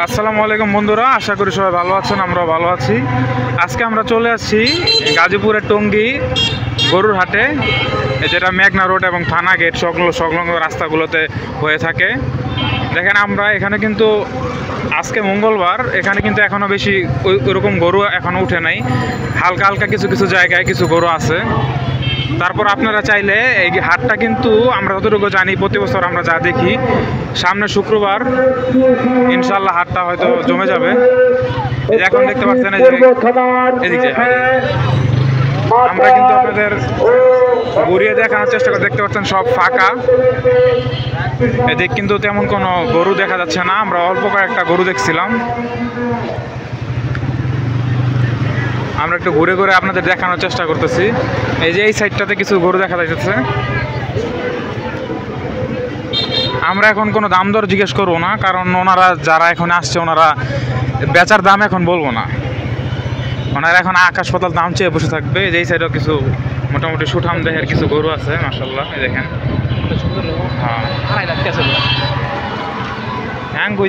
আসসালামু আলাইকুম বন্ধুরা, আশা করি সবাই ভালো আছেন। আমরাও ভালো আছি। আজকে আমরা চলে আসছি গাজীপুরের টঙ্গী গরুর হাটে, যেটা মেঘনা রোড এবং থানা গেট সংলগ্ন রাস্তাগুলোতে হয়ে থাকে। দেখেন আমরা এখানে কিন্তু আজকে মঙ্গলবার, এখানে কিন্তু এখনও বেশি ওইরকম গরু এখনও উঠে নাই। হালকা হালকা কিছু কিছু জায়গায় কিছু গরু আছে। তারপর আপনারা চাইলে এই হাটটা কিন্তু আমরা যতটুকু জানি প্রতি বছর আমরা যা দেখি, সামনে শুক্রবার ইনশাল্লাহ হাটটা হয়তো জমে যাবে। এখন দেখতে পাচ্ছেন এদিকে আমরা কিন্তু আপনাদের ঘুরিয়ে দেখানোর চেষ্টা করে, দেখতে পাচ্ছেন সব ফাঁকা। এদিক কিন্তু তেমন কোনো গরু দেখা যাচ্ছে না। আমরা অল্প কয়েকটা গরু দেখছিলাম। আমরা একটু ঘুরে ঘুরে আপনাদের দেখানোর চেষ্টা করতেছি। এই যে এই সাইডটাতে কিছু গরু দেখা যাচ্ছে। আমরা এখন কোনো দাম দর জিজ্ঞেস করবো না, কারণ ওনারা যারা এখন আসছে ওনারা বেচার দাম এখন বলবো না। ওনারা এখন আকাশ পাতাল দাম চেয়ে বসে থাকবে। এই সাইডেও কিছু মোটামুটি সুঠাম দেহের কিছু গরু আছে, মাশাআল্লাহ। এই দেখেন হ্যাঁ হ্যাঁ কই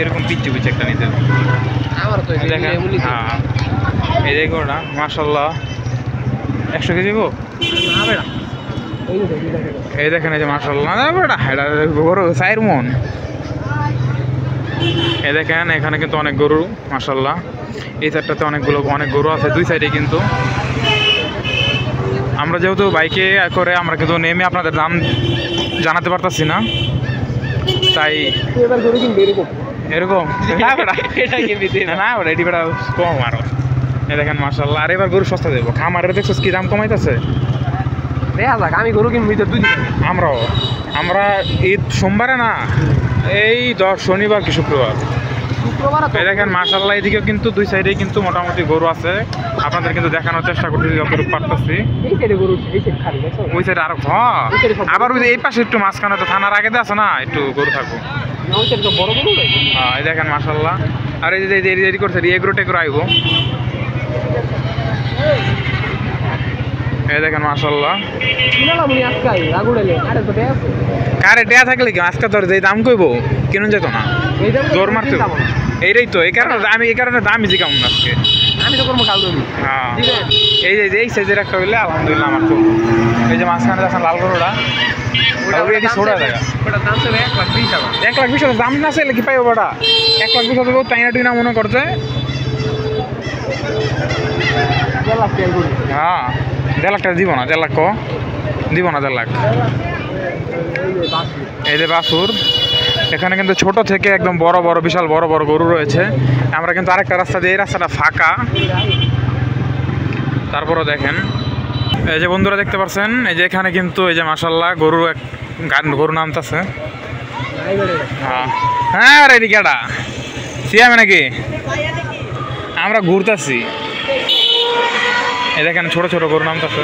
এরকম পিচ্ছি পিচ্ছি একটা নিতে দেখেন। হ্যাঁ এই যে গরুটা মাশাআল্লাহ 100 কেজি গো। এই দেখেন এই যে মাশাআল্লাহ গরু 4 মন। এই দেখেন এখানে কিন্তু অনেক গরু মাশাআল্লাহ। এই সাইডটাতে অনেক গরু আছে দুই সাইডে। কিন্তু আমরা যেহেতু বাইকে করে আমরা কিন্তু নেমে আপনাদের দাম জানাতে পারতাছি না, তাই এরকম না এটি বেড়া কম আরো। এই দেখেন মাশাআল্লাহ। আর এবার গরু সস্তা দেবো। খামারে দেখছো কি দাম কমাইতেছে। আমি গরু কিনবো আমরা ঈদ সোমবারে না, এই শনিবার কি শুক্রবার। এই দেখেন মাশাআল্লাহ। এদিকেও কিন্তু দুই সাইডে কিন্তু মোটামুটি গরু আছে। আপনাদের কিন্তু দেখানোর চেষ্টা করতেছি যতটুকু পারতেছি। ওই সাইডে আরো আবার ওই যে এই পাশে একটু মাঝখানে তো থানার আগে আছে না, একটু গরু থাকবো। হ্যাঁ এই দেখেন মাশাআল্লাহ। আর এই যে রেডি করছে এগুলো টেগুলো আইব। এই দেখেন মাশাআল্লাহ। কারে দেয়া থাকলে কি আজকে ধর যে দাম কইব কিনুন যেত না, জোর মারতে। এইটাই তো এই কারণে দামই জিগাম আজকে। হ্যাঁ এই যে এই সাইজের একটা হইলে আলহামদুলিল্লাহ আমার তো। এই যে মাঝখানে দেখেন লাল গরুটা ছোড়া জায়গা 1,20,000 দাম না চাইলে কি পাইব বড়া 1,20,000 টাইনা টুইনা মনে করতে। হ্যাঁ 1.5 লাখ টাকা দিব না, 1.5 লাখ দিব না, 1.5 লাখ। এই যে বাছুর। এখানে কিন্তু ছোট থেকে একদম বড় বড় বিশাল বড় বড় গরু রয়েছে। আমরা কিন্তু আরেকটা রাস্তা দিয়ে, এই রাস্তাটা ফাঁকা। তারপরও দেখেন এই যে বন্ধুরা দেখতে পাচ্ছেন, এই যে এখানে কিন্তু এই যে মাশাআল্লাহ গরু নামতেছে। হ্যাঁ রে এদিকেটা সিয়ামে নাকি আমরা ঘুরতেছি। এই দেখেন ছোট ছোট গরু নামতেছে।